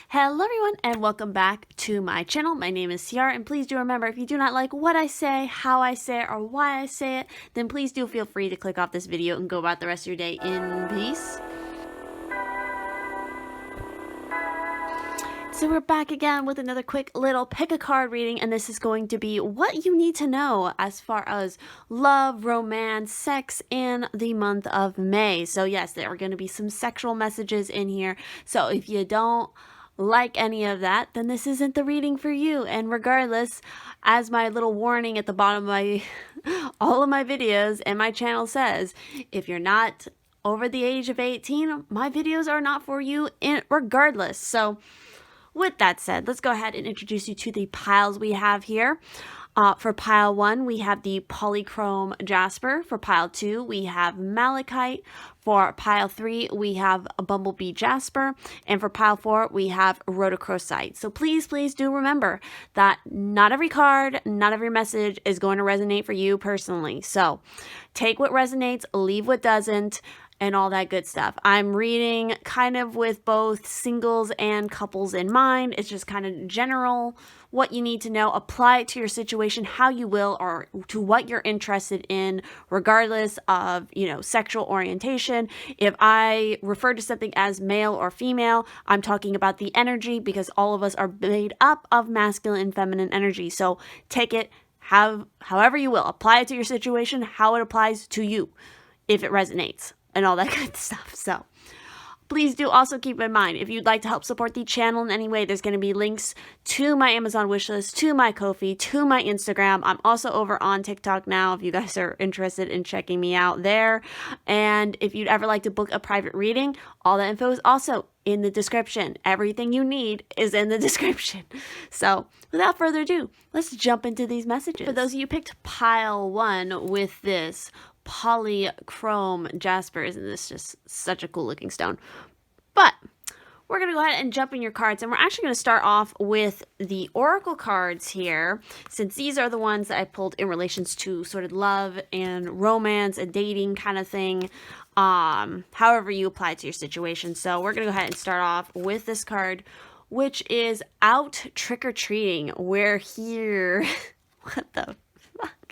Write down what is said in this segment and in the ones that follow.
Hello everyone and welcome back to my channel. My name is Ciarra, and please do remember, if you do not like what I say, how I say it, or why I say it, then please do feel free to click off this video and go about the rest of your day in peace. So we're back again with another quick little pick a card reading, and this is going to be what you need to know as far as love, romance, sex in the month of May. So yes, there are going to be some sexual messages in here. So if you don't like any of that, then this isn't the reading for you. And regardless, as my little warning at the bottom of my all of my videos and my channel says, if you're not over the age of 18, my videos are not for you regardless. So with that said, let's go ahead and introduce you to the piles we have here. For pile 1, we have the polychrome jasper. For pile 2, we have malachite. For pile 3, we have a bumblebee jasper. And for pile 4, we have rhodochrosite. So please do remember that not every card, not every message is going to resonate for you personally. So take what resonates, leave what doesn't, and all that good stuff. I'm reading kind of with both singles and couples in mind. It's just kind of general, what you need to know. Apply it to your situation how you will, or to what you're interested in, regardless of, sexual orientation. If I refer to something as male or female, I'm talking about the energy, because all of us are made up of masculine and feminine energy. So take it however you will. Apply it to your situation, how it applies to you, if it resonates, and all that good stuff. So please do also keep in mind, if you'd like to help support the channel in any way, there's going to be links to my Amazon wishlist, to my Ko-fi, to my Instagram. I'm also over on TikTok now, if you guys are interested in checking me out there. And if you'd ever like to book a private reading, all that info is also in the description. Everything you need is in the description. So without further ado, let's jump into these messages. For those of you who picked pile 1 with this polychrome jasper, isn't this just such a cool looking stone? But we're going to go ahead and jump in your cards, and we're actually going to start off with the oracle cards here, since these are the ones that I pulled in relations to sort of love and romance and dating kind of thing, however you apply it to your situation. So we're going to go ahead and start off with this card, which is out trick-or-treating. We're here. What the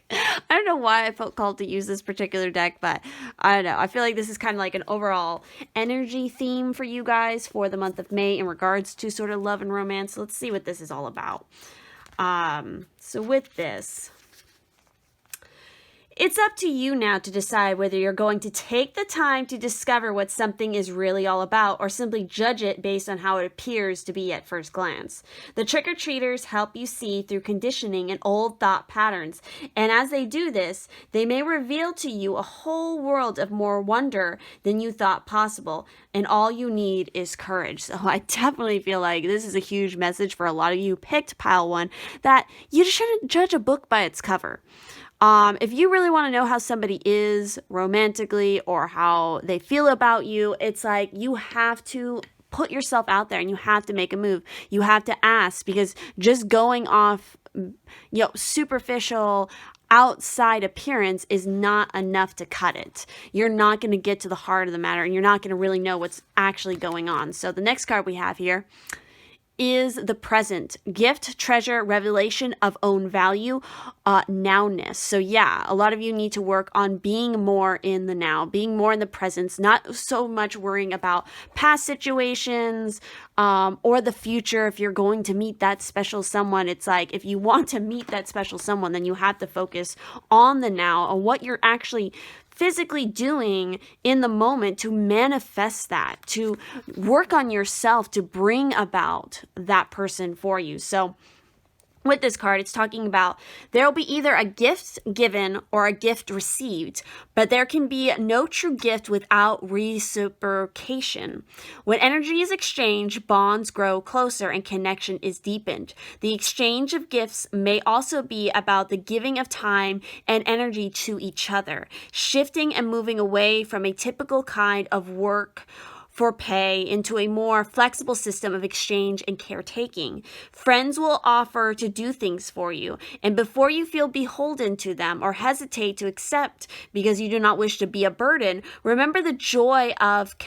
I don't know why I felt called to use this particular deck, but I don't know. I feel like this is kind of like an overall energy theme for you guys for the month of May in regards to sort of love and romance. So let's see what this is all about. So with this, it's up to you now to decide whether you're going to take the time to discover what something is really all about, or simply judge it based on how it appears to be at first glance. The trick-or-treaters help you see through conditioning and old thought patterns, and as they do this, they may reveal to you a whole world of more wonder than you thought possible, and all you need is courage. So I definitely feel like this is a huge message for a lot of you who picked pile 1, that you shouldn't judge a book by its cover. If you really want to know how somebody is romantically or how they feel about you, it's like you have to put yourself out there and you have to make a move. You have to ask, because just going off, superficial outside appearance is not enough to cut it. You're not going to get to the heart of the matter, and you're not going to really know what's actually going on. So the next card we have here is the present. Gift, treasure, revelation of own value, nowness. So yeah, a lot of you need to work on being more in the now, being more in the presence, not so much worrying about past situations or the future. If you're going to meet that special someone, it's like, if you want to meet that special someone, then you have to focus on the now, on what you're actually physically doing in the moment to manifest that, to work on yourself to bring about that person for you. So with this card, it's talking about there will be either a gift given or a gift received, but there can be no true gift without reciprocation. When energy is exchanged, bonds grow closer and connection is deepened. The exchange of gifts may also be about the giving of time and energy to each other, shifting and moving away from a typical kind of work for pay into a more flexible system of exchange and caretaking. Friends will offer to do things for you, and before you feel beholden to them or hesitate to accept because you do not wish to be a burden, remember the joy of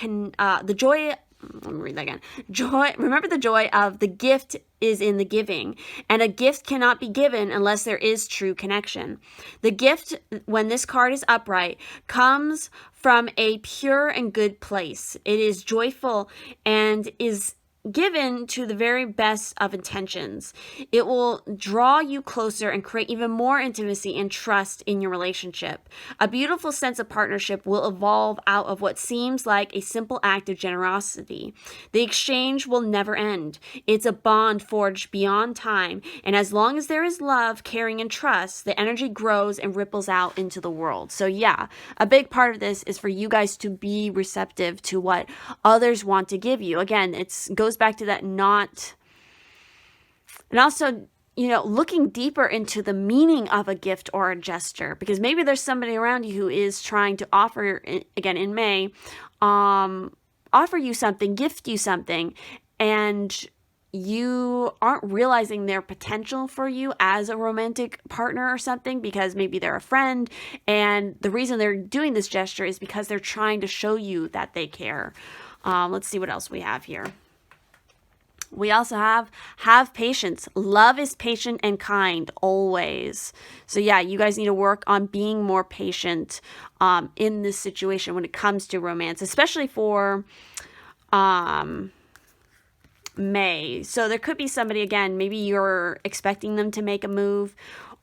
let me read that again. Joy, remember the joy of the gift is in the giving, and a gift cannot be given unless there is true connection. The gift, when this card is upright, comes from a pure and good place. It is joyful and is given to the very best of intentions. It will draw you closer and create even more intimacy and trust in your relationship. A beautiful sense of partnership will evolve out of what seems like a simple act of generosity. The exchange will never end. It's a bond forged beyond time, and as long as there is love, caring, and trust, the energy grows and ripples out into the world. So yeah, a big part of this is for you guys to be receptive to what others want to give you. Again, it goes back to that not, and also, looking deeper into the meaning of a gift or a gesture, because maybe there's somebody around you who is trying to offer, again in May, offer you something, gift you something, and you aren't realizing their potential for you as a romantic partner or something, because maybe they're a friend, and the reason they're doing this gesture is because they're trying to show you that they care. Let's see what else we have here. We also have patience. Love is patient and kind always. So yeah, you guys need to work on being more patient in this situation when it comes to romance, especially for May. So there could be somebody, again, maybe you're expecting them to make a move,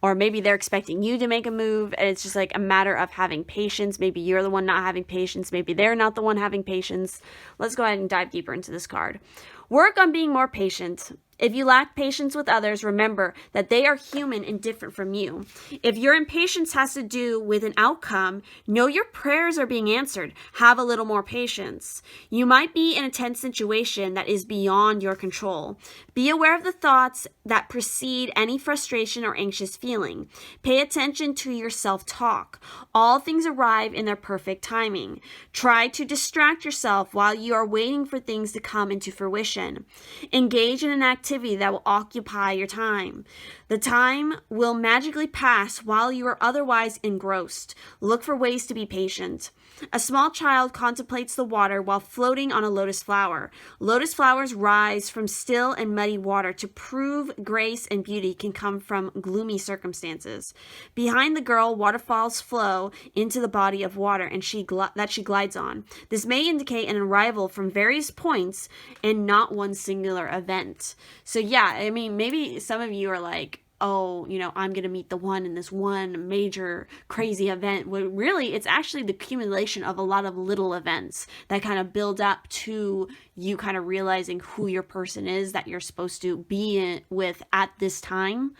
or maybe they're expecting you to make a move, and it's just like a matter of having patience. Maybe you're the one not having patience. Maybe they're not the one having patience. Let's go ahead and dive deeper into this card. Work on being more patient. If you lack patience with others, remember that they are human and different from you. If your impatience has to do with an outcome, know your prayers are being answered. Have a little more patience. You might be in a tense situation that is beyond your control. Be aware of the thoughts that precede any frustration or anxious feeling. Pay attention to your self-talk. All things arrive in their perfect timing. Try to distract yourself while you are waiting for things to come into fruition. Engage in an activity that will occupy your time. The time will magically pass while you are otherwise engrossed. Look for ways to be patient. A small child contemplates the water while floating on a lotus flower. Lotus flowers rise from still and muddy water to prove grace and beauty can come from gloomy circumstances. Behind the girl, waterfalls flow into the body of water and she glides on. This may indicate an arrival from various points and not one singular event. So yeah, I mean, maybe some of you are like, oh, I'm going to meet the one in this one major crazy event. Well, really, it's actually the accumulation of a lot of little events that kind of build up to you kind of realizing who your person is that you're supposed to be with at this time.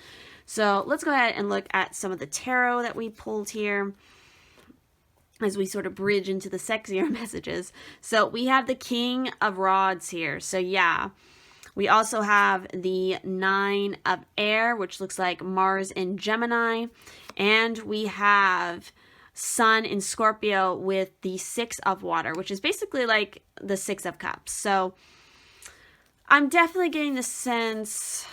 So let's go ahead and look at some of the tarot that we pulled here as we sort of bridge into the sexier messages. So we have the King of Rods here. So yeah. We also have the Nine of Air, which looks like Mars in Gemini. And we have Sun in Scorpio with the Six of Water, which is basically like the Six of Cups. So I'm definitely getting the sense,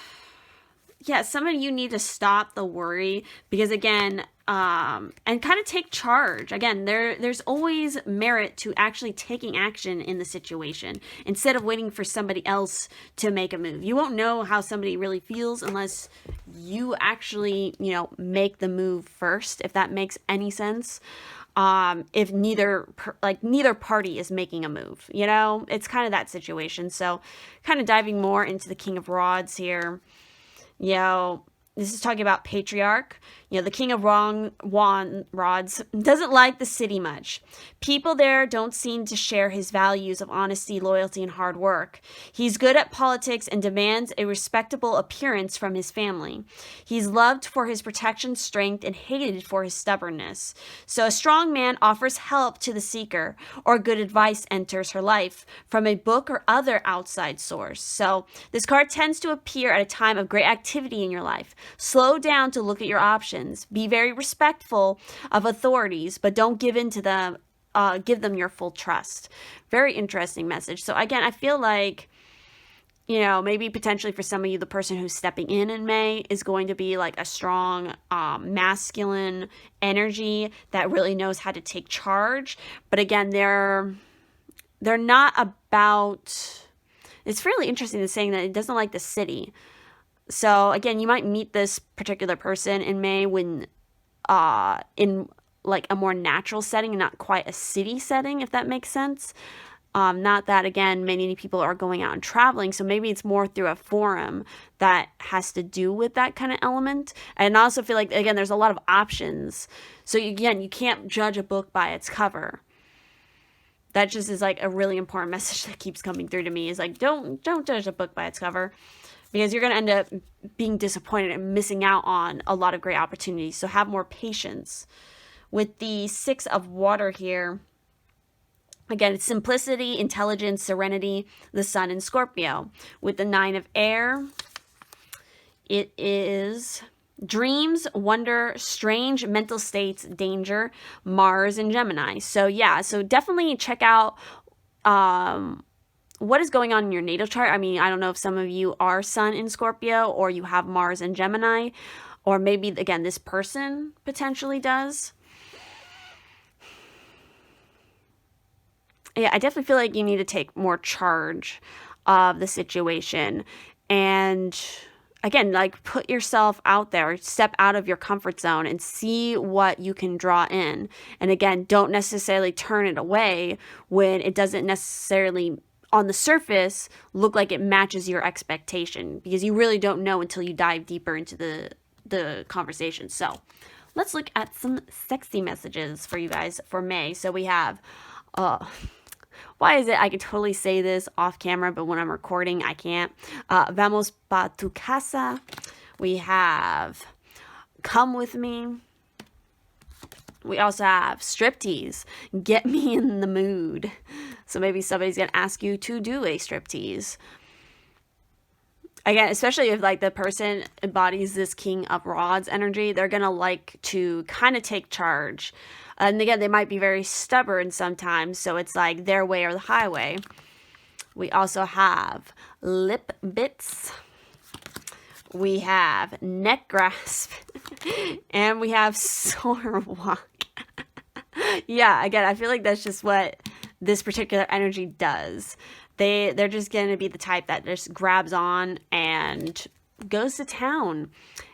yeah, some of you need to stop the worry, because again, and kind of take charge. Again, there's always merit to actually taking action in the situation instead of waiting for somebody else to make a move. You won't know how somebody really feels unless you actually, make the move first, if that makes any sense. If neither party is making a move, it's kind of that situation. So kind of diving more into the King of Rods here, this is talking about patriarch. The King of Rods doesn't like the city much. People there don't seem to share his values of honesty, loyalty, and hard work. He's good at politics and demands a respectable appearance from his family. He's loved for his protection, strength, and hated for his stubbornness. So a strong man offers help to the seeker, or good advice enters her life from a book or other outside source. So this card tends to appear at a time of great activity in your life. Slow down to look at your options. Be very respectful of authorities, but don't give in to them. Give them your full trust. Very interesting message. So again, I feel like, maybe potentially for some of you, the person who's stepping in May is going to be like a strong masculine energy that really knows how to take charge. But again, they're not about, it's really interesting to saying that it doesn't like the city. So again, you might meet this particular person in May when in like a more natural setting and not quite a city setting, if that makes sense. Not that, again, many people are going out and traveling, so maybe it's more through a forum that has to do with that kind of element. And I also feel like, again, there's a lot of options. So again, you can't judge a book by its cover. That just is like a really important message that keeps coming through to me, is like, don't judge a book by its cover, because you're going to end up being disappointed and missing out on a lot of great opportunities. So have more patience. With the 6 of Water here, again, it's simplicity, intelligence, serenity, the Sun in Scorpio. With the 9 of Air, it is dreams, wonder, strange mental states, danger, Mars and Gemini. So yeah, so definitely check out what is going on in your natal chart. I mean, I don't know if some of you are Sun in Scorpio or you have Mars and Gemini, or maybe, again, this person potentially does. Yeah, I definitely feel like you need to take more charge of the situation. And again, like, put yourself out there, step out of your comfort zone and see what you can draw in. And again, don't necessarily turn it away when it doesn't necessarily, on the surface, look like it matches your expectation, because you really don't know until you dive deeper into the conversation. So let's look at some sexy messages for you guys for May. So we have, why is it I could totally say this off camera, but when I'm recording, I can't? Vamos pa tu casa. We have Come With Me. We also have striptease. Get me in the mood. So maybe somebody's going to ask you to do a striptease. Again, especially if like the person embodies this King of Rods energy, they're going to like to kind of take charge. And again, they might be very stubborn sometimes, so it's like their way or the highway. We also have lip bits. We have neck grasp. And we have sore walk. Yeah, again, I feel like that's just what this particular energy does. They're just going to be the type that just grabs on and goes to town.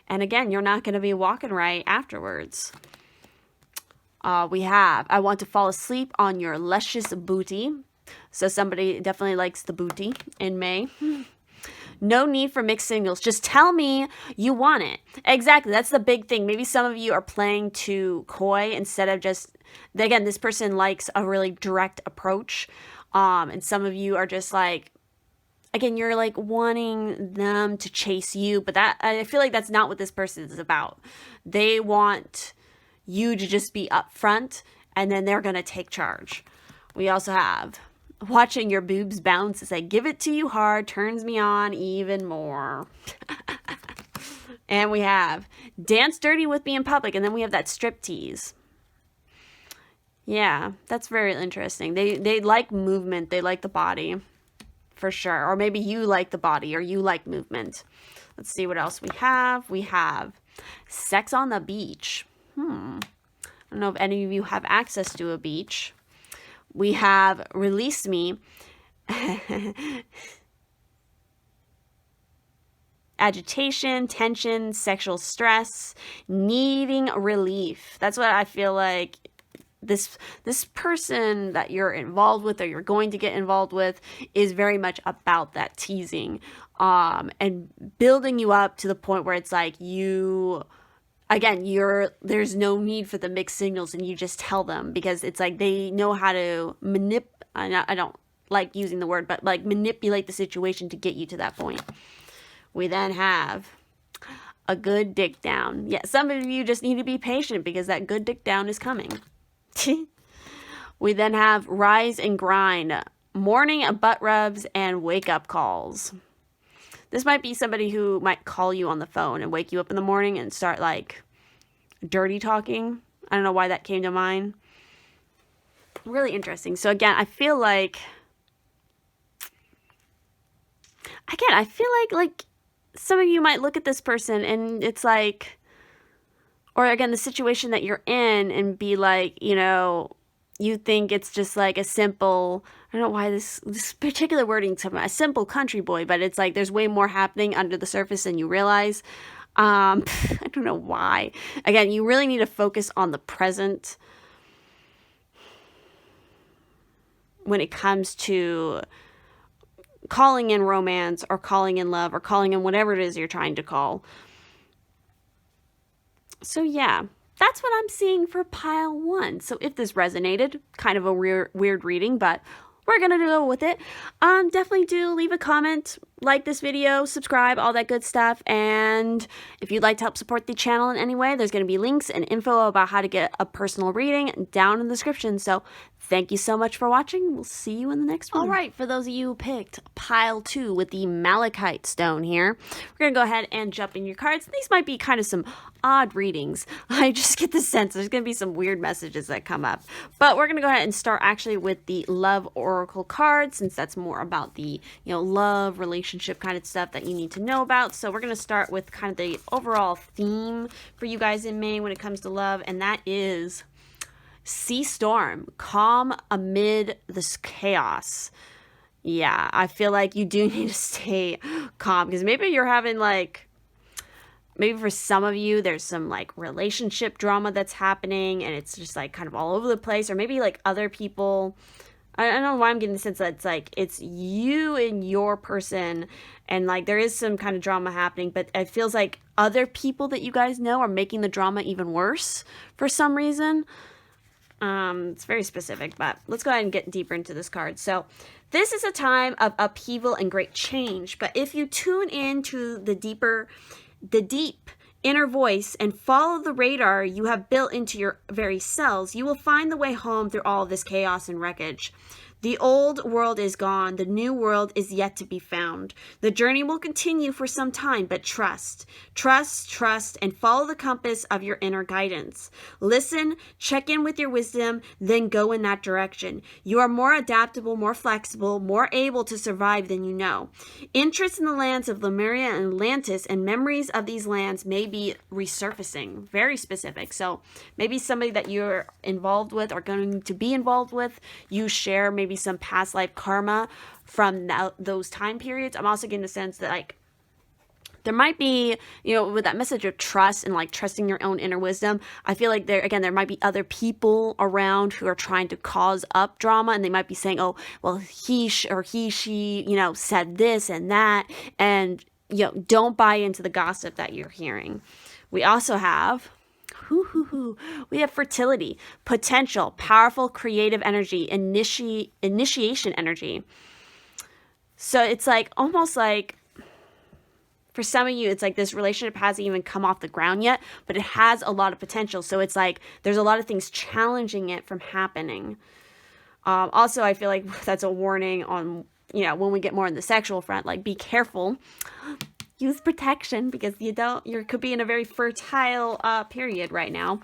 And again, you're not going to be walking right afterwards. We have, I want to fall asleep on your luscious booty. So somebody definitely likes the booty in May. No need for mixed signals. Just tell me you want it. Exactly. That's the big thing. Maybe some of you are playing too coy instead of just, again, this person likes a really direct approach. And some of you are just like, again, you're like wanting them to chase you, but that, I feel like that's not what this person is about. They want you to just be upfront, and then they're going to take charge. We also have watching your boobs bounce as I give it to you hard turns me on even more. And we have dance dirty with me in public, and then we have that striptease. Yeah, that's very interesting. They like movement. They like the body, for sure. Or maybe you like the body, or you like movement. Let's see what else we have. We have sex on the beach. I don't know if any of you have access to a beach. We have release me. Agitation, tension, sexual stress, needing relief. That's what I feel like this person that you're involved with, or you're going to get involved with, is very much about that teasing and building you up to the point where it's like you, again, there's no need for the mixed signals, and you just tell them, because it's like they know how to I don't like using the word, but like manipulate the situation to get you to that point. We then have a good dick down. Yeah, some of you just need to be patient, because that good dick down is coming. We then have rise and grind, morning butt rubs, and wake up calls. This might be somebody who might call you on the phone and wake you up in the morning and start like dirty talking. I don't know why that came to mind. Really interesting. So again, I feel like some of you might look at this person and it's like, or again, the situation that you're in, and be like, you know, you think it's just like a simple, I don't know why this particular wording to a simple country boy, but it's like there's way more happening under the surface than you realize. I don't know why. Again, you really need to focus on the present when it comes to calling in romance or calling in love or calling in whatever it is you're trying to call. So yeah, that's what I'm seeing for pile 1. So if this resonated, kind of a weird reading, but we're going to go with it. Definitely do leave a comment, like this video, subscribe, all that good stuff. And if you'd like to help support the channel in any way, there's going to be links and info about how to get a personal reading down in the description. So thank you so much for watching. We'll see you in the next one. All right, for those of you who picked pile 2 with the malachite stone here, we're going to go ahead and jump in your cards. These might be kind of some odd readings. I just get the sense there's going to be some weird messages that come up. But we're going to go ahead and start actually with the love oracle card, since that's more about the, love, relationship kind of stuff that you need to know about. So we're going to start with kind of the overall theme for you guys in May when it comes to love, and that is sea storm, calm amid this chaos. Yeah, I feel like you do need to stay calm, because maybe you're having maybe for some of you, there's some relationship drama that's happening and it's just kind of all over the place. Or maybe other people, I don't know why I'm getting the sense that it's you and your person, and there is some kind of drama happening, but it feels like other people that you guys know are making the drama even worse for some reason. It's very specific, but let's go ahead and get deeper into this card. So this is a time of upheaval and great change, but if you tune into the deep inner voice and follow the radar you have built into your very cells, you will find the way home through all of this chaos and wreckage. The old world is gone. The new world is yet to be found. The journey will continue for some time, but trust, and follow the compass of your inner guidance. Listen, check in with your wisdom, then go in that direction. You are more adaptable, more flexible, more able to survive than you know. Interest in the lands of Lemuria and Atlantis and memories of these lands may be resurfacing. Very specific. So maybe somebody that you're involved with or going to be involved with, you share maybe some past life karma from those time periods. I'm also getting the sense that there might be, with that message of trust and trusting your own inner wisdom, I feel like there might be other people around who are trying to cause up drama, and they might be saying, oh, well, she said this and that, and don't buy into the gossip that you're hearing. We also have we have fertility, potential, powerful creative energy, initiation energy. So it's almost for some of you, it's this relationship hasn't even come off the ground yet, but it has a lot of potential. So it's there's a lot of things challenging it from happening. Also, I feel like that's a warning on, when we get more in the sexual front, be careful. Use protection, because you could be in a very fertile period right now.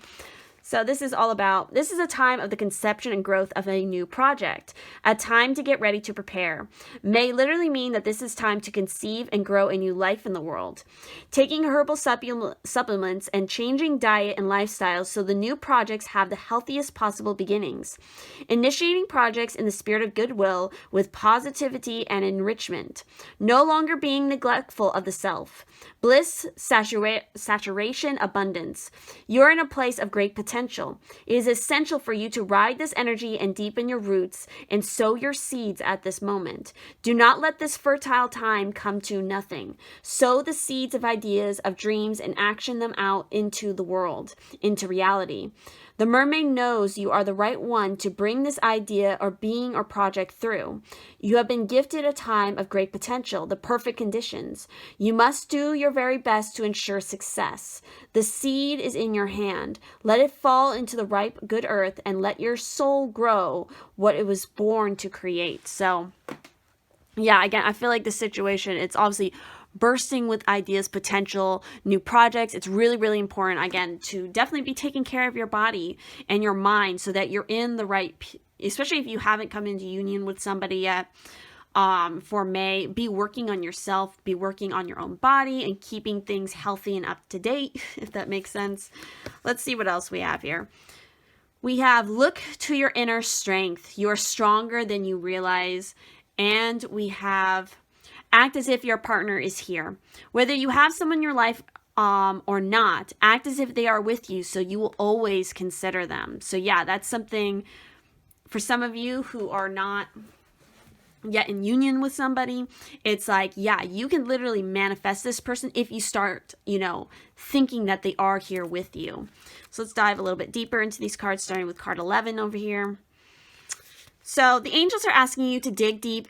So this is a time of the conception and growth of a new project, a time to get ready to prepare. May literally mean that this is time to conceive and grow a new life in the world. Taking herbal supplements and changing diet and lifestyles so the new projects have the healthiest possible beginnings. Initiating projects in the spirit of goodwill with positivity and enrichment. No longer being neglectful of the self. Bliss, saturation, abundance. You're in a place of great potential. It is essential for you to ride this energy and deepen your roots and sow your seeds at this moment. Do not let this fertile time come to nothing. Sow the seeds of ideas, of dreams, and action them out into the world, into reality. The mermaid knows you are the right one to bring this idea or being or project through. You have been gifted a time of great potential, the perfect conditions. You must do your very best to ensure success. The seed is in your hand. Let it fall into the ripe, good earth, and let your soul grow what it was born to create. So, yeah, again, I feel like the situation, it's obviously bursting with ideas, potential, new projects. It's really, really important, again, to definitely be taking care of your body and your mind so that you're in the right, especially if you haven't come into union with somebody yet. For May, be working on yourself, be working on your own body and keeping things healthy and up to date, if that makes sense. Let's see what else we have here. We have look to your inner strength. You are stronger than you realize. And we have act as if your partner is here. Whether you have someone in your life or not, act as if they are with you, so you will always consider them. So yeah, that's something for some of you who are not yet in union with somebody. It's like, yeah, you can literally manifest this person if you start, thinking that they are here with you. So let's dive a little bit deeper into these cards, starting with card 11 over here. So the angels are asking you to dig deep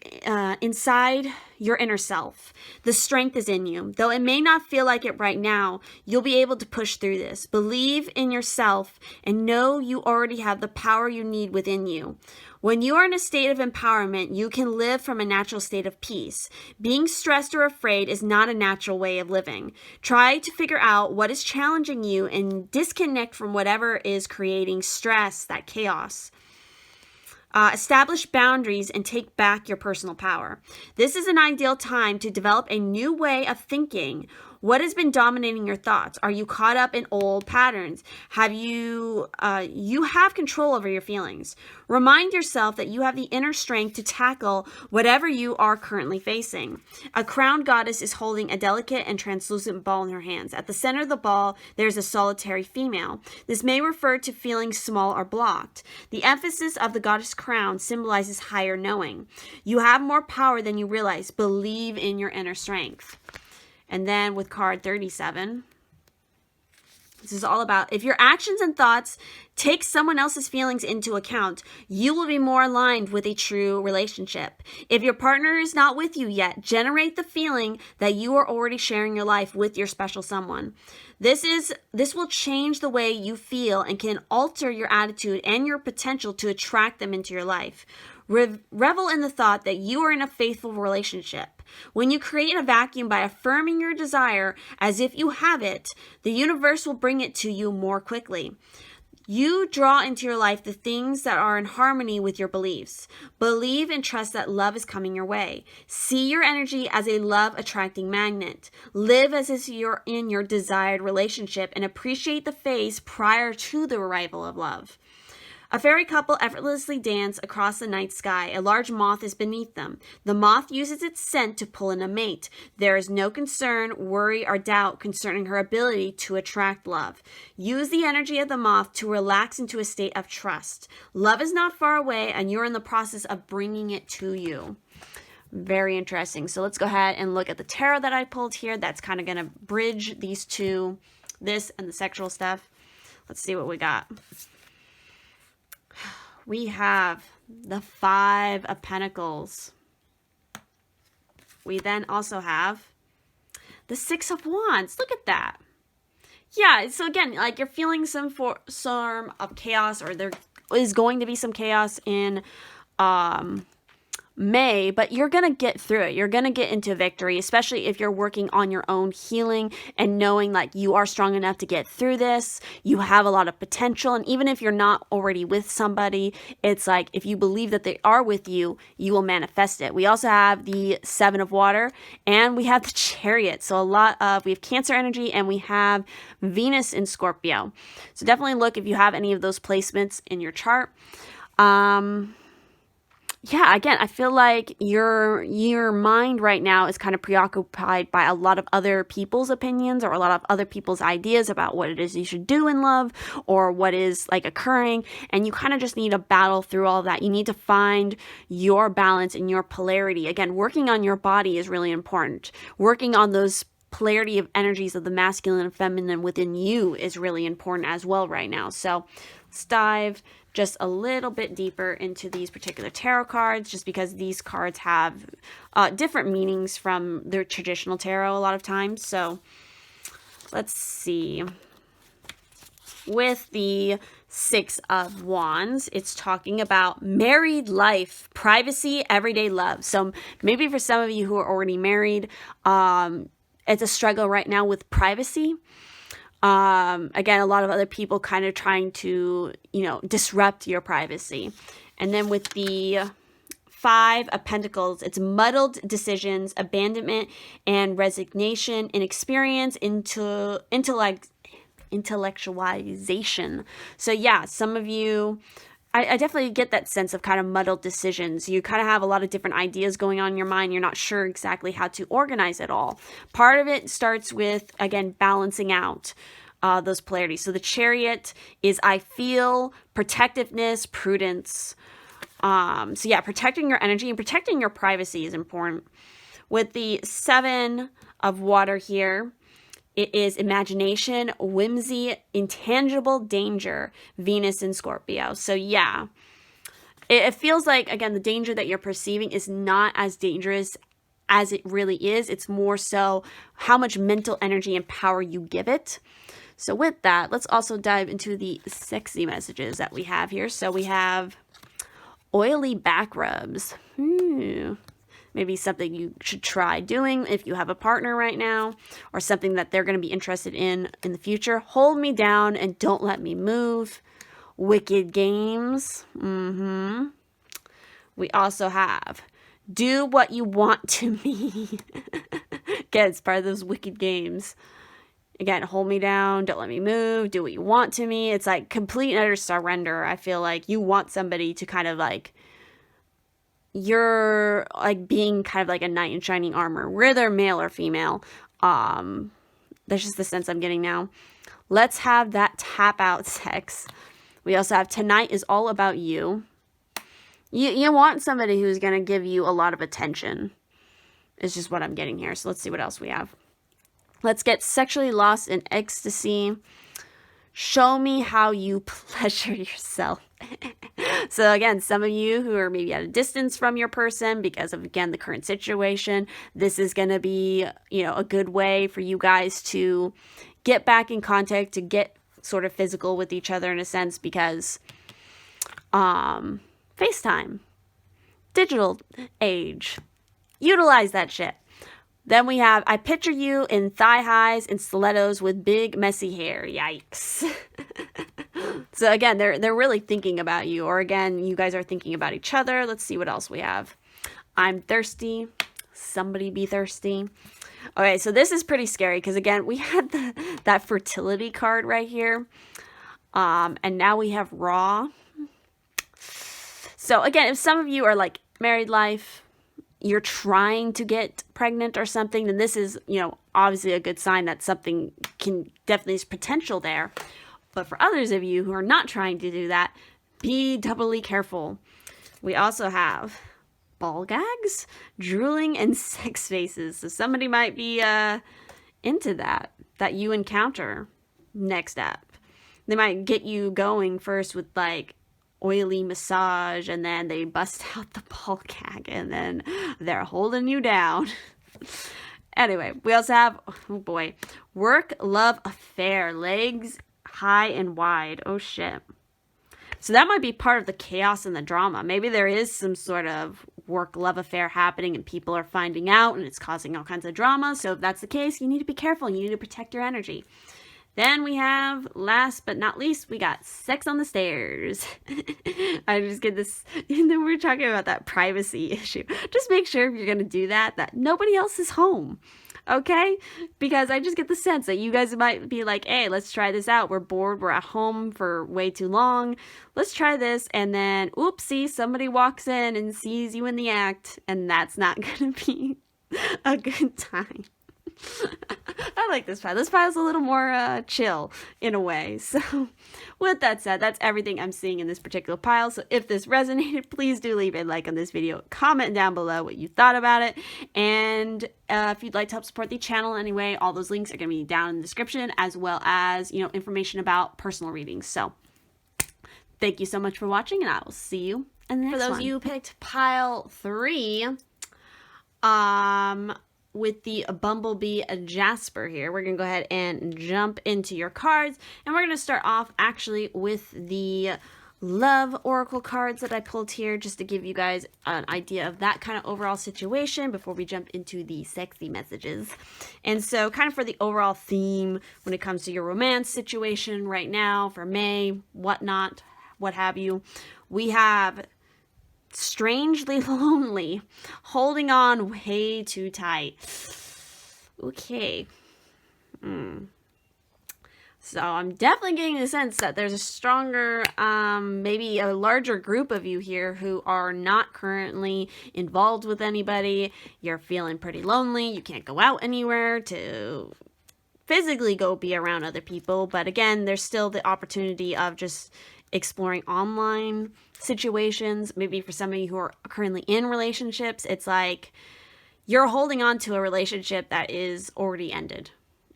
inside your inner self. The strength is in you. Though it may not feel like it right now, you'll be able to push through this. Believe in yourself and know you already have the power you need within you. When you are in a state of empowerment, you can live from a natural state of peace. Being stressed or afraid is not a natural way of living. Try to figure out what is challenging you and disconnect from whatever is creating stress, that chaos. Establish boundaries and take back your personal power. This is an ideal time to develop a new way of thinking. What has been dominating your thoughts? Are you caught up in old patterns? Have you have control over your feelings. Remind yourself that you have the inner strength to tackle whatever you are currently facing. A crowned goddess is holding a delicate and translucent ball in her hands. At the center of the ball, there's a solitary female. This may refer to feeling small or blocked. The emphasis of the goddess crown symbolizes higher knowing. You have more power than you realize. Believe in your inner strength. And then with card 37, this is all about if your actions and thoughts take someone else's feelings into account, you will be more aligned with a true relationship. If your partner is not with you yet, generate the feeling that you are already sharing your life with your special someone. This will change the way you feel and can alter your attitude and your potential to attract them into your life. Revel in the thought that you are in a faithful relationship. When you create a vacuum by affirming your desire as if you have it, the universe will bring it to you more quickly. You draw into your life the things that are in harmony with your beliefs. Believe and trust that love is coming your way. See your energy as a love-attracting magnet. Live as if you're in your desired relationship and appreciate the phase prior to the arrival of love. A fairy couple effortlessly dance across the night sky. A large moth is beneath them. The moth uses its scent to pull in a mate. There is no concern, worry, or doubt concerning her ability to attract love. Use the energy of the moth to relax into a state of trust. Love is not far away, and you're in the process of bringing it to you. Very interesting. So let's go ahead and look at the tarot that I pulled here. That's kind of going to bridge these two, this and the sexual stuff. Let's see what we got. We have the Five of Pentacles. We then also have the Six of Wands. Look at that. Yeah, so again, like you're feeling some form of chaos, or there is going to be some chaos in May, but you're going to get through it. You're going to get into victory, especially if you're working on your own healing and knowing like you are strong enough to get through this. You have a lot of potential. And even if you're not already with somebody, it's like if you believe that they are with you, you will manifest it. We also have the Seven of Water and we have the Chariot. So we have Cancer energy and we have Venus in Scorpio. So definitely look if you have any of those placements in your chart. Yeah, again, I feel like your mind right now is kind of preoccupied by a lot of other people's opinions or a lot of other people's ideas about what it is you should do in love or what is like occurring. And you kind of just need to battle through all of that. You need to find your balance and your polarity. Again, working on your body is really important. Working on those polarity of energies of the masculine and feminine within you is really important as well right now. So let's dive just a little bit deeper into these particular tarot cards, just because these cards have different meanings from their traditional tarot a lot of times. So let's see. With the Six of Wands, it's talking about married life, privacy, everyday love. So maybe for some of you who are already married, it's a struggle right now with privacy. Again, a lot of other people kind of trying to, disrupt your privacy. And then with the Five of Pentacles, it's muddled decisions, abandonment, and resignation, inexperience, intellectualization. So yeah, some of you, I definitely get that sense of kind of muddled decisions. You kind of have a lot of different ideas going on in your mind. You're not sure exactly how to organize it all. Part of it starts with, again, balancing out those polarities. So the Chariot is I feel, protectiveness, prudence. So yeah, protecting your energy and protecting your privacy is important. With the Seven of Water here, it is imagination, whimsy, intangible danger, Venus in Scorpio. So yeah, it feels like, again, the danger that you're perceiving is not as dangerous as it really is. It's more so how much mental energy and power you give it. So with that, let's also dive into the sexy messages that we have here. So we have oily back rubs. Maybe something you should try doing if you have a partner right now, or something that they're going to be interested in the future. Hold me down and don't let me move. Wicked games. We also have do what you want to me. Again, it's part of those wicked games. Again, hold me down, don't let me move, do what you want to me. It's like complete and utter surrender. I feel like you want somebody to kind of like, you're like being kind of like a knight in shining armor, whether male or female. That's just the sense I'm getting now. Let's have that tap out sex. We also have tonight is all about you. You want somebody who's going to give you a lot of attention. It's just what I'm getting here. So let's see what else we have. Let's get sexually lost in ecstasy. Show me how you pleasure yourself. So again, some of you who are maybe at a distance from your person because of, again, the current situation, this is going to be, you know, a good way for you guys to get back in contact, to get sort of physical with each other in a sense, because FaceTime, digital age, utilize that shit. Then we have, I picture you in thigh highs and stilettos with big messy hair. Yikes. So again, they're really thinking about you, or again, you guys are thinking about each other. Let's see what else we have. I'm thirsty. Somebody be thirsty. Okay, so this is pretty scary because again, we had that fertility card right here. And now we have raw. So again, if some of you are like married life, you're trying to get pregnant or something, then this is, you know, obviously a good sign that something can definitely is potential there. But for others of you who are not trying to do that, be doubly careful. We also have ball gags, drooling, and sex faces. So somebody might be into that you encounter next up. They might get you going first with like oily massage, and then they bust out the ball gag, and then they're holding you down. Anyway, we also have, oh boy, work, love, affair, legs high and wide. Oh shit. So that might be part of the chaos and the drama. Maybe there is some sort of work, love affair happening and people are finding out and it's causing all kinds of drama. So if that's the case, you need to be careful. You need to protect your energy. Then we have, last but not least, we got sex on the stairs. I just get this, and then we're talking about that privacy issue. Just make sure if you're going to do that nobody else is home. Okay? Because I just get the sense that you guys might be like, hey, let's try this out. We're bored. We're at home for way too long. Let's try this. And then, oopsie, somebody walks in and sees you in the act. And that's not going to be a good time. I like this pile. This pile's a little more chill in a way. So with that said, that's everything I'm seeing in this particular pile. So if this resonated, please do leave a like on this video. Comment down below what you thought about it. And if you'd like to help support the channel anyway, all those links are going to be down in the description, as well as, you know, information about personal readings. So thank you so much for watching, and I will see you in the next one. For those of you who picked pile 3, with the Bumblebee Jasper here, we're going to go ahead and jump into your cards. And we're going to start off actually with the Love Oracle cards that I pulled here, just to give you guys an idea of that kind of overall situation before we jump into the sexy messages. And so kind of for the overall theme when it comes to your romance situation right now for May, whatnot, what have you, we have strangely lonely, holding on way too tight. Okay. So I'm definitely getting the sense that there's a stronger, maybe a larger group of you here who are not currently involved with anybody. You're feeling pretty lonely. You can't go out anywhere to physically go be around other people. But again, there's still the opportunity of just exploring online situations. Maybe for some of you who are currently in relationships, it's like you're holding on to a relationship that is already ended.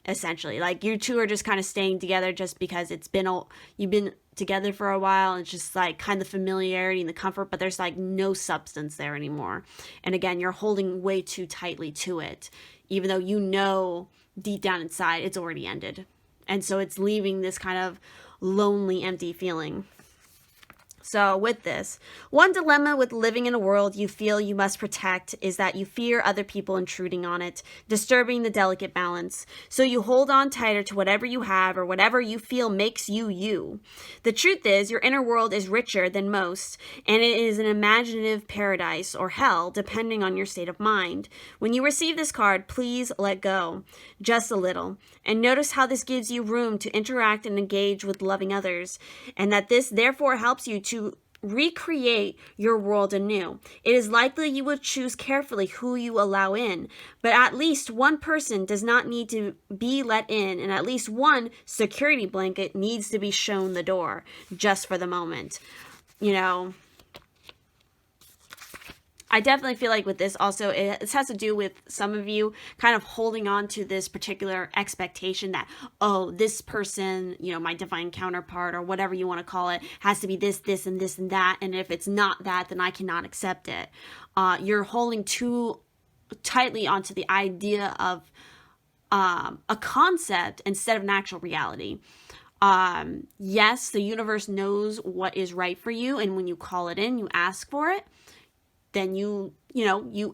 Essentially, like you two are just kind of staying together just because you've been together for a while, and it's just like kind of familiarity and the comfort, but there's like no substance there anymore. And again, you're holding way too tightly to it, even though you know deep down inside it's already ended. And so it's leaving this kind of lonely, empty feeling. So with this, one dilemma with living in a world you feel you must protect is that you fear other people intruding on it, disturbing the delicate balance. So you hold on tighter to whatever you have or whatever you feel makes you you. The truth is, your inner world is richer than most, and it is an imaginative paradise or hell, depending on your state of mind. When you receive this card, please let go, just a little, and notice how this gives you room to interact and engage with loving others, and that this therefore helps you to recreate your world anew. It is likely you will choose carefully who you allow in, but at least one person does not need to be let in, and at least one security blanket needs to be shown the door, just for the moment. You know, I definitely feel like with this also, it has to do with some of you kind of holding on to this particular expectation that, oh, this person, you know, my divine counterpart or whatever you want to call it, has to be this, this, and this, and that. And if it's not that, then I cannot accept it. You're holding too tightly onto the idea of a concept instead of an actual reality. Yes, the universe knows what is right for you. And when you call it in, you ask for it. Then you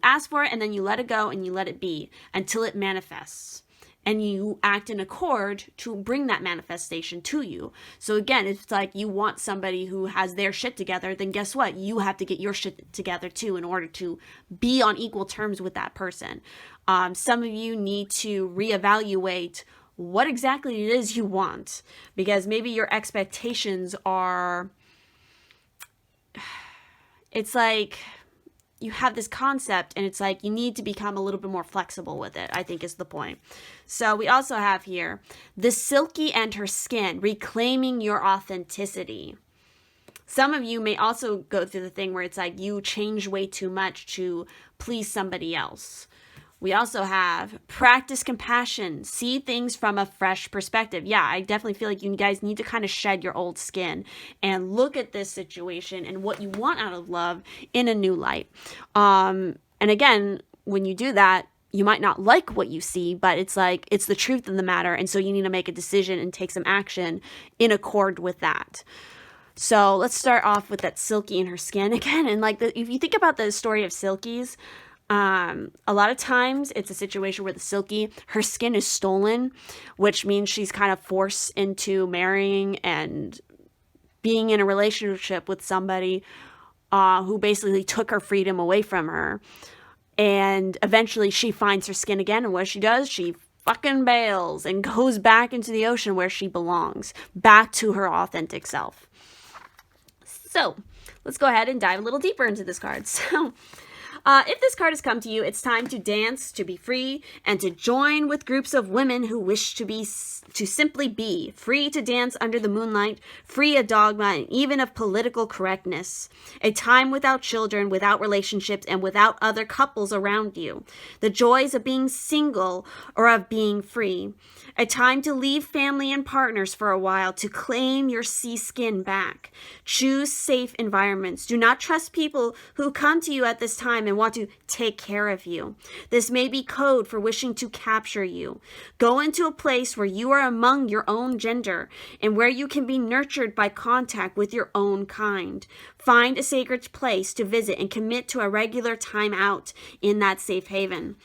ask for it, and then you let it go and you let it be until it manifests. And you act in accord to bring that manifestation to you. So again, it's like you want somebody who has their shit together, then guess what? You have to get your shit together too in order to be on equal terms with that person. Some of you need to reevaluate what exactly it is you want, because maybe your expectations are, it's like, you have this concept and it's like you need to become a little bit more flexible with it, I think is the point. So we also have here the silky and her skin, reclaiming your authenticity. Some of you may also go through the thing where it's like you change way too much to please somebody else. We also have practice compassion, see things from a fresh perspective. Yeah, I definitely feel like you guys need to kind of shed your old skin and look at this situation and what you want out of love in a new light. And again, when you do that, you might not like what you see, but it's like, it's the truth of the matter. And so you need to make a decision and take some action in accord with that. So let's start off with that Silky and her skin again. And like, if you think about the story of Silkies, a lot of times it's a situation where the Silky, her skin is stolen, which means she's kind of forced into marrying and being in a relationship with somebody who basically took her freedom away from her. And eventually she finds her skin again, and what she does, she fucking bails and goes back into the ocean where she belongs, back to her authentic self. So let's go ahead and dive a little deeper into this card. So if this card has come to you, it's time to dance, to be free, and to join with groups of women who wish to simply be free to dance under the moonlight, free of dogma and even of political correctness. A time without children, without relationships, and without other couples around you. The joys of being single or of being free. A time to leave family and partners for a while to claim your sea skin back. Choose safe environments. Do not trust people who come to you at this time and want to take care of you. This may be code for wishing to capture you. Go into a place where you are among your own gender and where you can be nurtured by contact with your own kind. Find a sacred place to visit and commit to a regular time out in that safe haven.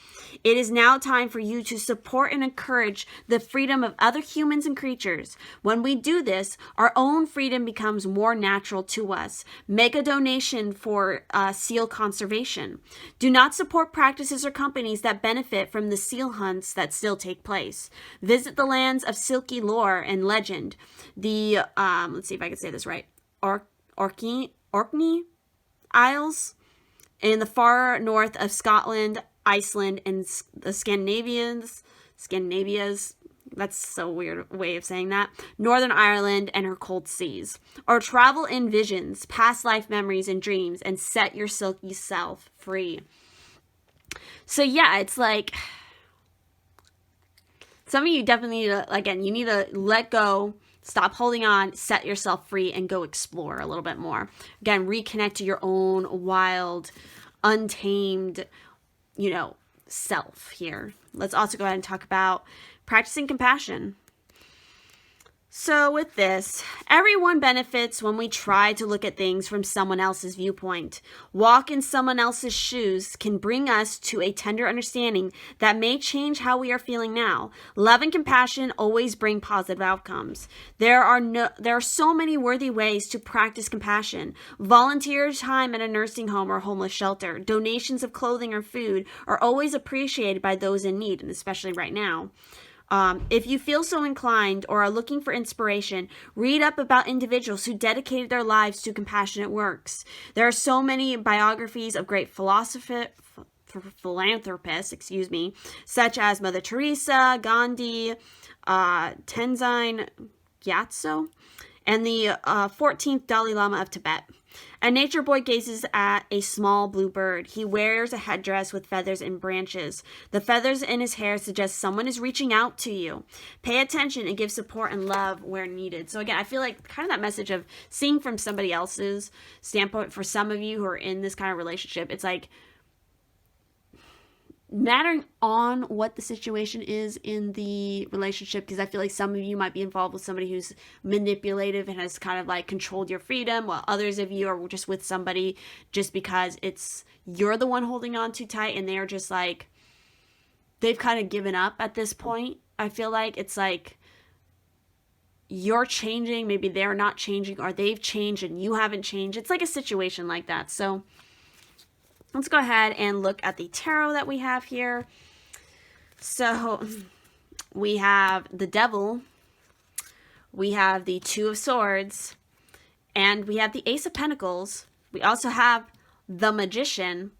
It is now time for you to support and encourage the freedom of other humans and creatures. When we do this, our own freedom becomes more natural to us. Make a donation for seal conservation. compassion. Do not support practices or companies that benefit from the seal hunts that still take place. Visit the lands of silky lore and legend. The, let's see if I can say this right, Orkney Isles in the far north of Scotland, Iceland, and the Scandinavias, that's so weird way of saying that, Northern Ireland and her cold seas. Or travel in visions, past life memories and dreams, and set your silky self free. So yeah, it's like, some of you definitely need to, again, you need to let go, stop holding on, set yourself free, and go explore a little bit more. Again, reconnect to your own wild, untamed, self here. Let's also go ahead and talk about practicing compassion. So with this, everyone benefits when we try to look at things from someone else's viewpoint. Walk in someone else's shoes can bring us to a tender understanding that may change how we are feeling now. Love and compassion always bring positive outcomes. There are so many worthy ways to practice compassion. Volunteer time at a nursing home or homeless shelter. Donations of clothing or food are always appreciated by those in need, and especially right now. If you feel so inclined or are looking for inspiration, read up about individuals who dedicated their lives to compassionate works. There are so many biographies of great philanthropists, such as Mother Teresa, Gandhi, Tenzin Gyatso, and the 14th Dalai Lama of Tibet. A nature boy gazes at a small blue bird. He wears a headdress with feathers and branches. The feathers in his hair suggest someone is reaching out to you. Pay attention and give support and love where needed. So again, I feel like kind of that message of seeing from somebody else's standpoint, for some of you who are in this kind of relationship, it's like mattering on what the situation is in the relationship, because I feel like some of you might be involved with somebody who's manipulative and has kind of like controlled your freedom, while others of you are just with somebody just because you're the one holding on too tight and they're just like, they've kind of given up at this point. I feel like it's like you're changing, maybe they're not changing, or they've changed and you haven't changed. It's like a situation like that. So let's go ahead and look at the tarot that we have here. So we have the Devil, we have the Two of Swords, and we have the Ace of Pentacles. We also have the Magician,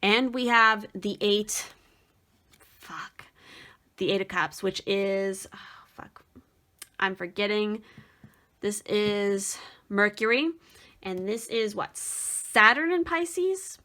and we have the Eight of Cups, which is, I'm forgetting. This is Mercury, and this is what? Saturn in Pisces?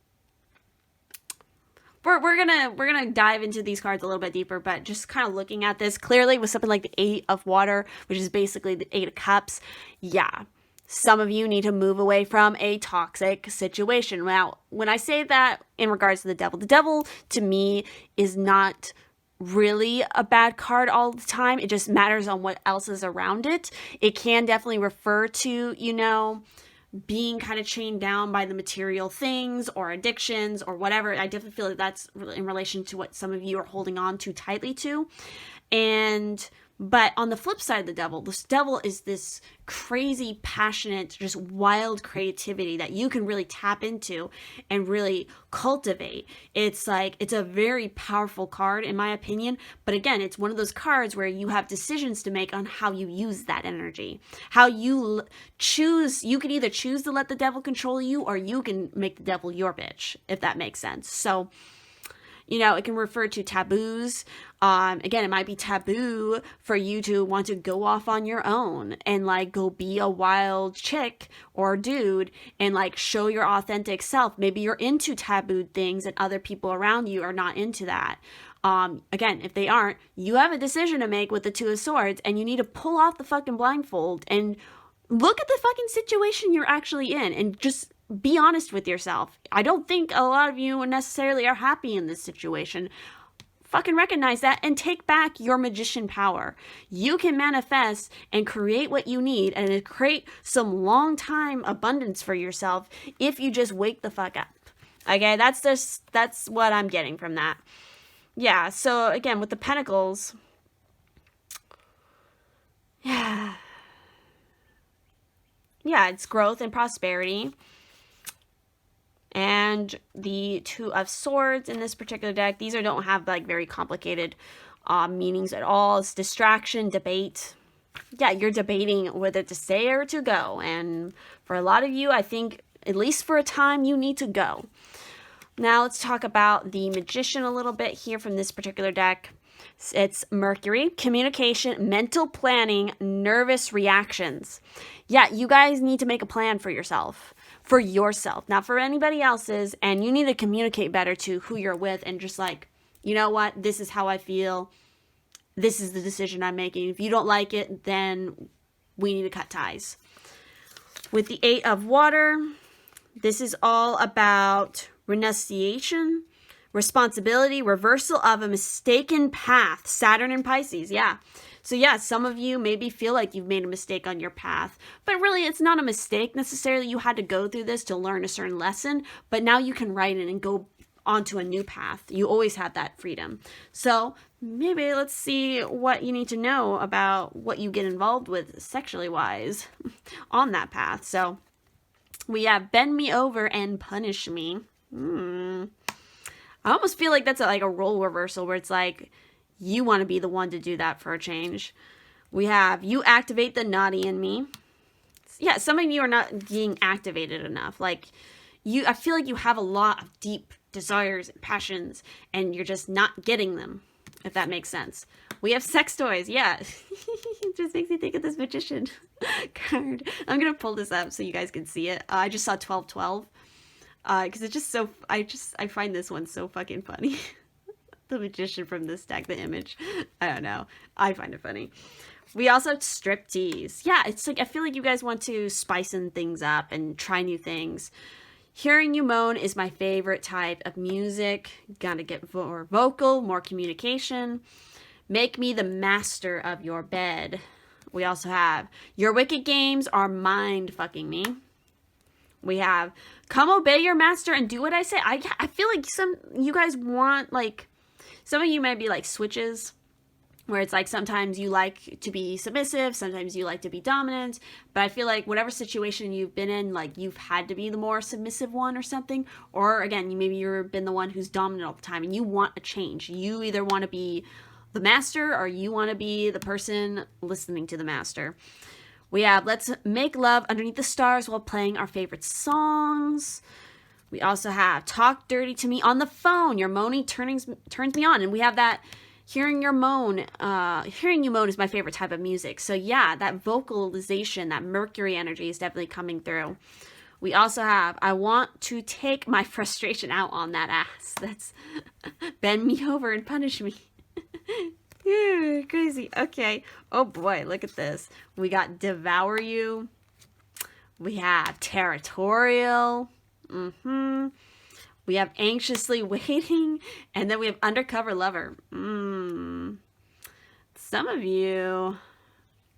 We're gonna dive into these cards a little bit deeper, but just kind of looking at this clearly with something like the Eight of Water, which is basically the Eight of Cups. Yeah, some of you need to move away from a toxic situation. Now, when I say that in regards to the Devil to me is not really a bad card all the time. It just matters on what else is around it. It can definitely refer to, being kind of chained down by the material things or addictions or whatever. I definitely feel like that's in relation to what some of you are holding on too tightly to. But on the flip side of the Devil, this Devil is this crazy, passionate, just wild creativity that you can really tap into and really cultivate. It's like, it's a very powerful card in my opinion. But again, it's one of those cards where you have decisions to make on how you use that energy. How you choose, you can either choose to let the Devil control you, or you can make the Devil your bitch, if that makes sense. So, it can refer to taboos. Again, it might be taboo for you to want to go off on your own and like go be a wild chick or dude and like show your authentic self. Maybe you're into tabooed things and other people around you are not into that. Again, if they aren't, you have a decision to make with the Two of Swords, and you need to pull off the fucking blindfold and look at the fucking situation you're actually in and just be honest with yourself. I don't think a lot of you necessarily are happy in this situation. Fucking recognize that and take back your magician power. You can manifest and create what you need and create some long time abundance for yourself if you just wake the fuck up. Okay, that's what I'm getting from that. Yeah, so again, with the Pentacles, yeah, it's growth and prosperity. and the Two of Swords in this particular deck. These don't have like very complicated meanings at all. It's distraction, debate. Yeah, you're debating whether to stay or to go. And for a lot of you, I think, at least for a time, you need to go. Now let's talk about the Magician a little bit here from this particular deck. It's Mercury, communication, mental planning, nervous reactions. Yeah, you guys need to make a plan for yourself. For yourself, not for anybody else's. And you need to communicate better to who you're with and just like, you know what, this is how I feel. This is the decision I'm making. If you don't like it, then we need to cut ties. With the Eight of Water, this is all about renunciation, responsibility, reversal of a mistaken path. Saturn and Pisces, yeah. So yeah, some of you maybe feel like you've made a mistake on your path, but really it's not a mistake necessarily. You had to go through this to learn a certain lesson, but now you can write it and go onto a new path. You always have that freedom. So maybe let's see what you need to know about what you get involved with sexually wise on that path. So we have bend me over and punish me. I almost feel like that's like a role reversal where it's like you want to be the one to do that for a change. We have you activate the naughty in me. Yeah, some of you are not being activated enough. Like I feel like you have a lot of deep desires and passions and you're just not getting them, if that makes sense. We have sex toys. Yeah. It just makes me think of this Magician card. I'm going to pull this up so you guys can see it. I just saw 1212. Because it's just so, I find this one so fucking funny. The Magician from this deck, the image. I don't know. I find it funny. We also have striptease. Yeah, it's like, I feel like you guys want to spice things up and try new things. Hearing you moan is my favorite type of music. Gotta get more vocal, more communication. Make me the master of your bed. We also have your wicked games are mind fucking me. We have come obey your master and do what I say. I feel like you guys want, like, some of you might be like switches, where it's like sometimes you like to be submissive, sometimes you like to be dominant, but I feel like whatever situation you've been in, like you've had to be the more submissive one or something, or again, you've been the one who's dominant all the time and you want a change. You either want to be the master or you want to be the person listening to the master. We have let's make love underneath the stars while playing our favorite songs. We also have talk dirty to me on the phone. Your moaning turns me on. And we have that hearing you moan is my favorite type of music. So yeah, that vocalization, that Mercury energy is definitely coming through. We also have, I want to take my frustration out on that ass. That's bend me over and punish me. Crazy. Okay. Oh boy, look at this. We got devour you. We have territorial. We have anxiously waiting, and then we have undercover lover. Some of you,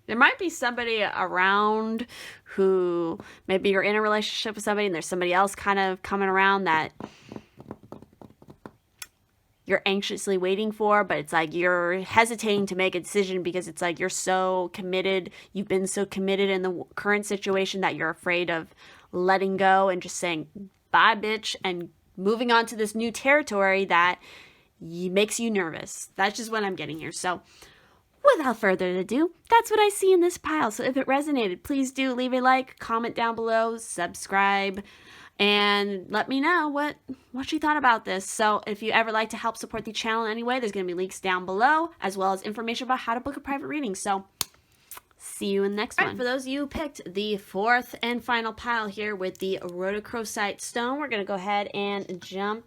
there might be somebody around who maybe you're in a relationship with somebody and there's somebody else kind of coming around that you're anxiously waiting for, but it's like you're hesitating to make a decision because it's like you're so committed. You've been so committed in the current situation that you're afraid of letting go and just saying, bye, bitch, and moving on to this new territory that makes you nervous. That's just what I'm getting here. So without further ado, that's what I see in this pile. So if it resonated, please do leave a like, comment down below, subscribe, and let me know what you thought about this. So if you ever like to help support the channel in any way, there's going to be links down below, as well as information about how to book a private reading. So see you in the next one. Right, for those of you who picked the fourth and final pile here with the rhodochrosite stone, we're going to go ahead and jump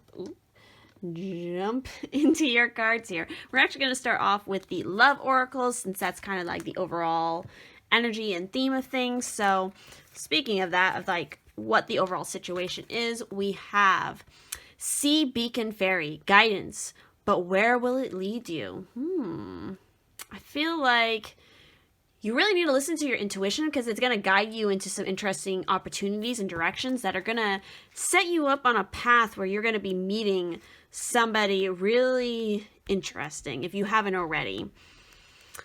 into your cards here. We're actually going to start off with the love oracles, since that's kind of like the overall energy and theme of things. So speaking of that, of like what the overall situation is, we have Sea Beacon Fairy, guidance, but where will it lead you? I feel like you really need to listen to your intuition, because it's going to guide you into some interesting opportunities and directions that are going to set you up on a path where you're going to be meeting somebody really interesting if you haven't already.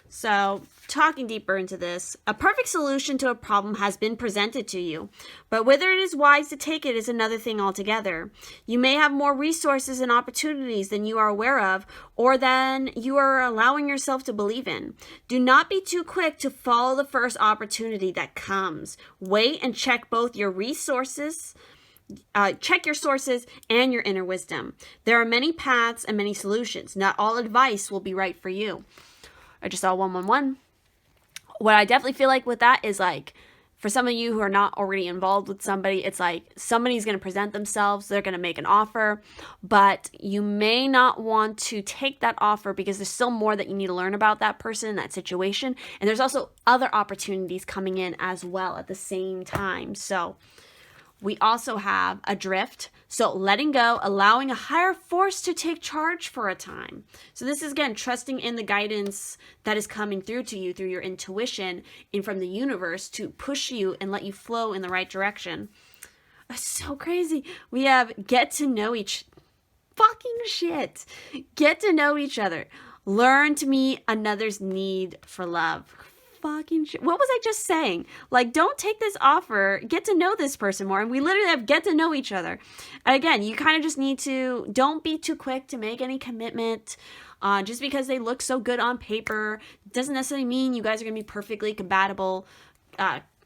So, talking deeper into this, a perfect solution to a problem has been presented to you, but whether it is wise to take it is another thing altogether. You may have more resources and opportunities than you are aware of, or than you are allowing yourself to believe in. Do not be too quick to follow the first opportunity that comes. Wait and check both your resources. Check your sources and your inner wisdom. There are many paths and many solutions. Not all advice will be right for you. I just saw 111. What I definitely feel like with that is like, for some of you who are not already involved with somebody, it's like somebody's going to present themselves, they're going to make an offer, but you may not want to take that offer because there's still more that you need to learn about that person, that situation, and there's also other opportunities coming in as well at the same time. So we also have adrift, so letting go, allowing a higher force to take charge for a time. So this is, again, trusting in the guidance that is coming through to you through your intuition and from the universe to push you and let you flow in the right direction. That's so crazy. We have get to know each fucking shit. Get to know each other. Learn to meet another's need for love. Fucking shit. What was I just saying? Like, don't take this offer, get to know this person more, and we literally have get to know each other. And again, you kind of just need to, don't be too quick to make any commitment. Just because they look so good on paper doesn't necessarily mean you guys are going to be perfectly compatible.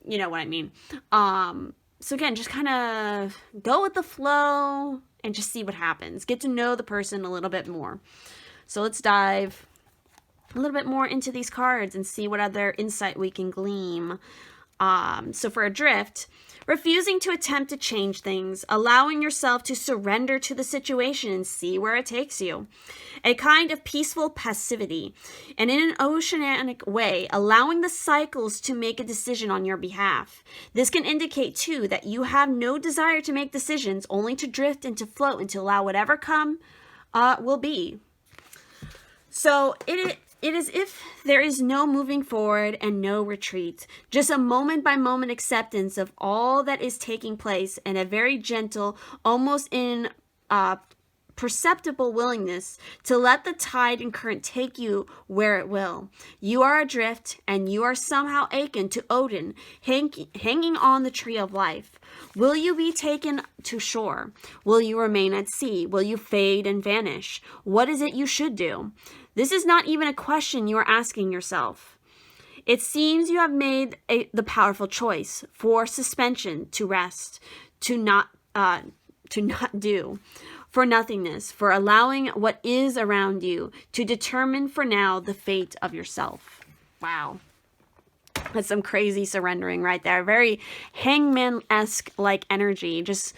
You know what I mean. So again, just kind of go with the flow and just see what happens. Get to know the person a little bit more. So let's dive a little bit more into these cards and see what other insight we can glean. So for adrift, refusing to attempt to change things, allowing yourself to surrender to the situation and see where it takes you. A kind of peaceful passivity, and in an oceanic way, allowing the cycles to make a decision on your behalf. This can indicate, too, that you have no desire to make decisions, only to drift and to float and to allow whatever come will be. So it is if there is no moving forward and no retreat, just a moment-by-moment acceptance of all that is taking place and a very gentle, almost imperceptible willingness to let the tide and current take you where it will. You are adrift, and you are somehow akin to Odin, hanging on the tree of life. Will you be taken to shore? Will you remain at sea? Will you fade and vanish? What is it you should do? This is not even a question you are asking yourself. It seems you have made the powerful choice for suspension, to rest, to not do, for nothingness, for allowing what is around you to determine for now the fate of yourself. Wow. That's some crazy surrendering right there. Very hangman-esque like energy. Just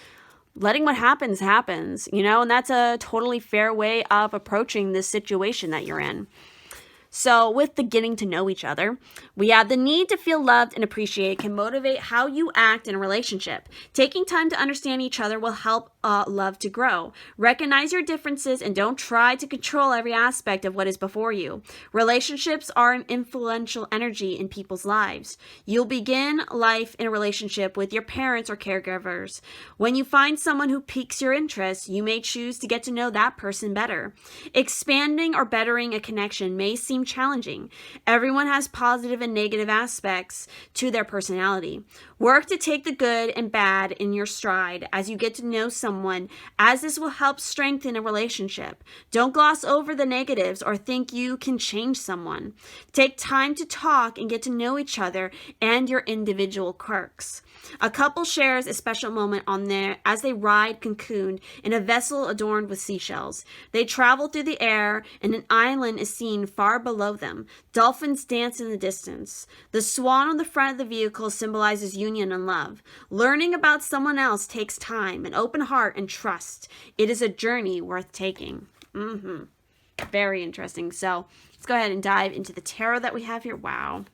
letting what happens, happens, you know, and that's a totally fair way of approaching this situation that you're in. So with the getting to know each other, we have the need to feel loved and appreciated can motivate how you act in a relationship. Taking time to understand each other will help love to grow. Recognize your differences and don't try to control every aspect of what is before you. Relationships are an influential energy in people's lives. You'll begin life in a relationship with your parents or caregivers. When you find someone who piques your interest, you may choose to get to know that person better. Expanding or bettering a connection may seem challenging. Everyone has positive and negative aspects to their personality. Work to take the good and bad in your stride as you get to know someone, as this will help strengthen a relationship. Don't gloss over the negatives or think you can change someone. Take time to talk and get to know each other and your individual quirks. A couple shares a special moment on there as they ride cocooned in a vessel adorned with seashells. They travel through the air, and an island is seen far below them. Dolphins dance in the distance. The swan on the front of the vehicle symbolizes union and love. Learning about someone else takes time, an open heart, and trust. It is a journey worth taking. Very interesting. So let's go ahead and dive into the tarot that we have here. Wow.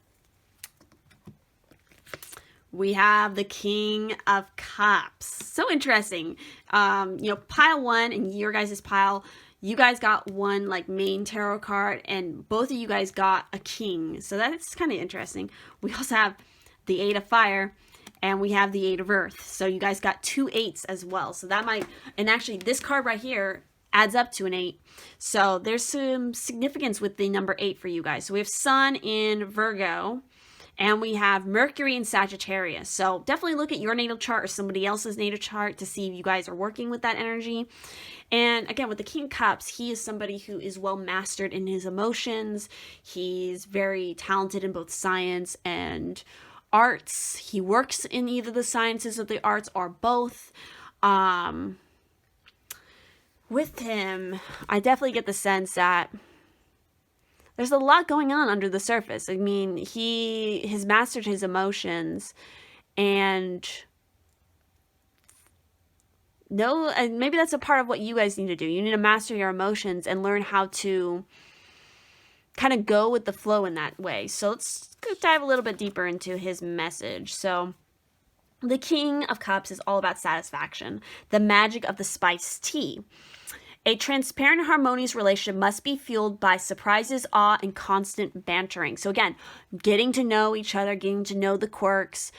We have the King of Cups. So interesting. Pile one and your guys' pile, you guys got one like main tarot card, and both of you guys got a king. So that's kind of interesting. We also have the Eight of Fire, and we have the Eight of Earth. So you guys got 2 8s as well. So that might, and actually this card right here adds up to an 8. So there's some significance with the number 8 for you guys. So we have Sun in Virgo, and we have Mercury in Sagittarius. So definitely look at your natal chart or somebody else's natal chart to see if you guys are working with that energy. And again, with the King of Cups, he is somebody who is well mastered in his emotions. He's very talented in both science and arts. He works in either the sciences or the arts or both. With him, I definitely get the sense that there's a lot going on under the surface. I mean, he has mastered his emotions, and maybe that's a part of what you guys need to do. You need to master your emotions and learn how to kind of go with the flow in that way. So let's dive a little bit deeper into his message. So the King of Cups is all about satisfaction, the magic of the spiced tea. A transparent and harmonious relationship must be fueled by surprises, awe, and constant bantering. So again, getting to know each other, getting to know the quirks,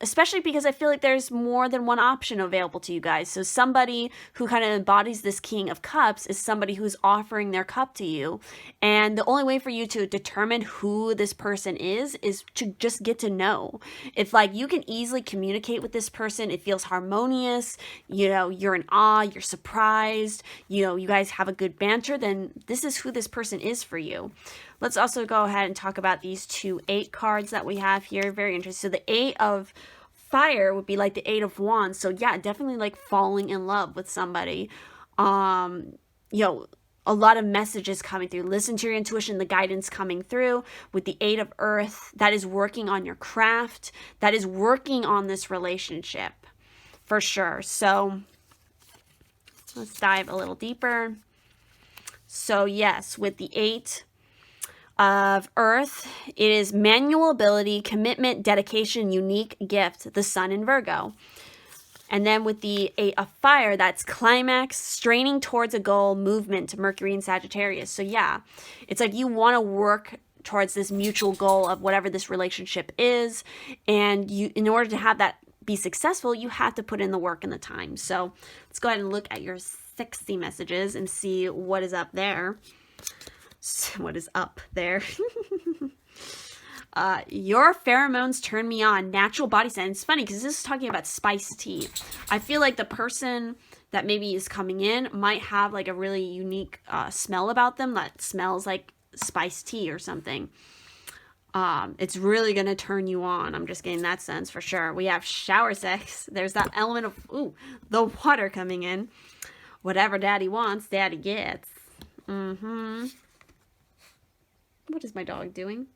especially because I feel like there's more than one option available to you guys. So somebody who kind of embodies this King of Cups is somebody who's offering their cup to you. And the only way for you to determine who this person is to just get to know. If like you can easily communicate with this person, it feels harmonious, you know, you're in awe, you're surprised, you know, you guys have a good banter, then this is who this person is for you. Let's also go ahead and talk about these 2 8 cards that we have here. Very interesting. So the 8 of fire would be like the 8 of wands. So yeah, definitely like falling in love with somebody. You know, a lot of messages coming through. Listen to your intuition, the guidance coming through. With the 8 of earth, that is working on your craft. That is working on this relationship for sure. So let's dive a little deeper. So yes, with the 8 of earth, it is manual ability, commitment, dedication, unique gift, the sun in Virgo. And then with the 8 of fire, that's climax, straining towards a goal, movement, Mercury in Sagittarius. So yeah, it's like you want to work towards this mutual goal of whatever this relationship is. And you, in order to have that be successful, you have to put in the work and the time. So let's go ahead and look at your 60 messages and see what is up there. What is up there? Your pheromones turn me on. Natural body scent. It's funny because this is talking about spiced tea. I feel like the person that maybe is coming in might have like a really unique smell about them that smells like spiced tea or something. It's really going to turn you on. I'm just getting that sense for sure. We have shower sex. There's that element of, the water coming in. Whatever daddy wants, daddy gets. What is my dog doing?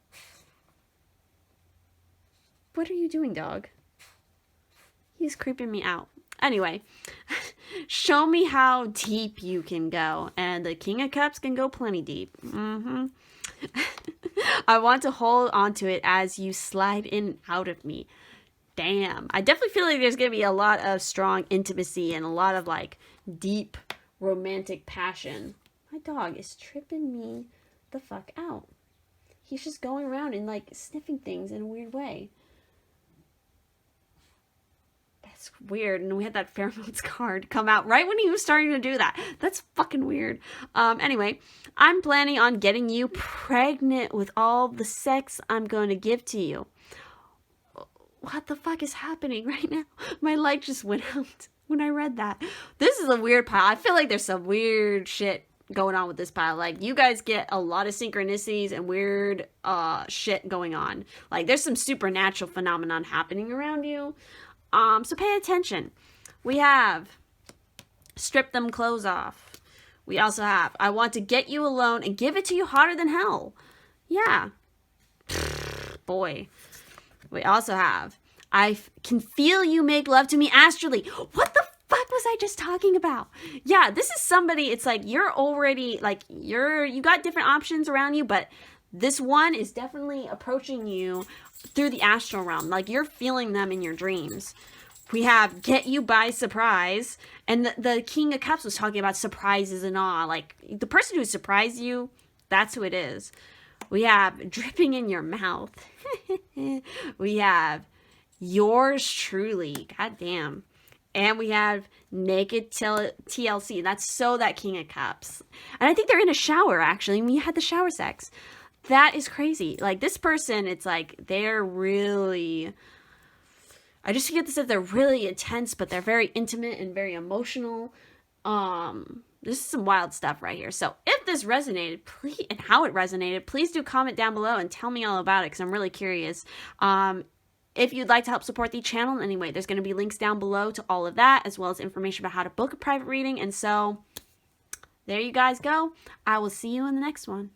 What are you doing, dog? He's creeping me out. Anyway, show me how deep you can go. And the King of Cups can go plenty deep. I want to hold on to it as you slide in and out of me. Damn. I definitely feel like there's going to be a lot of strong intimacy and a lot of like deep romantic passion. My dog is tripping me the fuck out. He's just going around and like sniffing things in a weird way. That's weird. And we had that pheromones card come out right when he was starting to do that. That's fucking weird. Anyway, I'm planning on getting you pregnant with all the sex I'm going to give to you. What the fuck is happening right now? My light just went out when I read that. This is a weird pile. I feel like there's some weird shit going on with this pile. Like, you guys get a lot of synchronicities and weird shit going on. Like, there's some supernatural phenomenon happening around you. So pay attention. We have strip them clothes off. We also have I want to get you alone and give it to you hotter than hell. Yeah. Boy. We also have I can feel you make love to me astrally. What the fuck was I just talking about? Yeah, this is somebody, it's like you're already, like, you got different options around you, but this one is definitely approaching you through the astral realm. Like, you're feeling them in your dreams. We have get you by surprise. And the King of Cups was talking about surprises and awe. Like, the person who surprised you, that's who it is. We have dripping in your mouth. We have yours truly. God damn. And we have naked TLC. That's so that King of Cups. And I think they're in a shower, actually. We had the shower sex. That is crazy. Like, this person, it's like, they're really... I just get this that they're really intense, but they're very intimate and very emotional. This is some wild stuff right here. So if this resonated, please, and how it resonated, please do comment down below and tell me all about it, because I'm really curious. If you'd like to help support the channel in any way, there's going to be links down below to all of that, as well as information about how to book a private reading. And so there you guys go. I will see you in the next one.